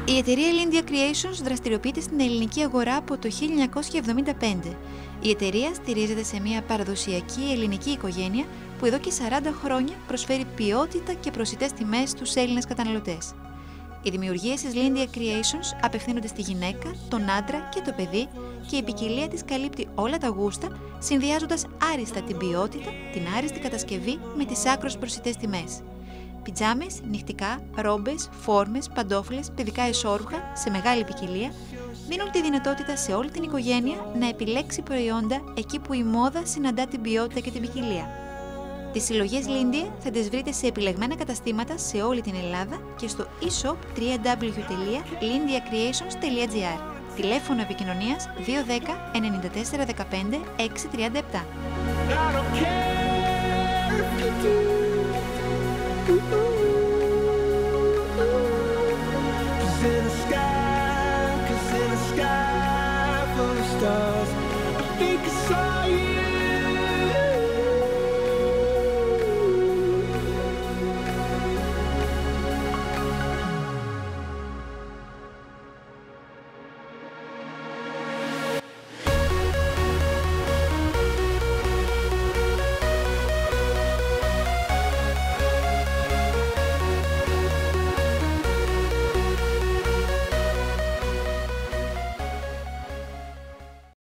Η εταιρεία Lindia Creations δραστηριοποιείται στην ελληνική αγορά από το 1975. Η εταιρεία στηρίζεται σε μια παραδοσιακή ελληνική οικογένεια που εδώ και 40 χρόνια προσφέρει ποιότητα και προσιτές τιμές στους Έλληνες καταναλωτές. Οι δημιουργίες της Lindia Creations απευθύνονται στη γυναίκα, τον άντρα και το παιδί και η ποικιλία της καλύπτει όλα τα γούστα, συνδυάζοντας άριστα την ποιότητα, την άριστη κατασκευή με τις άκρως προσιτές τιμές. Πιτζάμες, νυχτικά, ρόμπες, φόρμες, παντόφλες, παιδικά εσώρουχα σε μεγάλη ποικιλία δίνουν τη δυνατότητα σε όλη την οικογένεια να επιλέξει προϊόντα εκεί που η μόδα συναντά την ποιότητα και την ποικιλία. Τις συλλογές Lindia θα τις βρείτε σε επιλεγμένα καταστήματα σε όλη την Ελλάδα και στο e-shop www.lindiacreations.gr. Τηλέφωνο επικοινωνίας 210 94 15 637.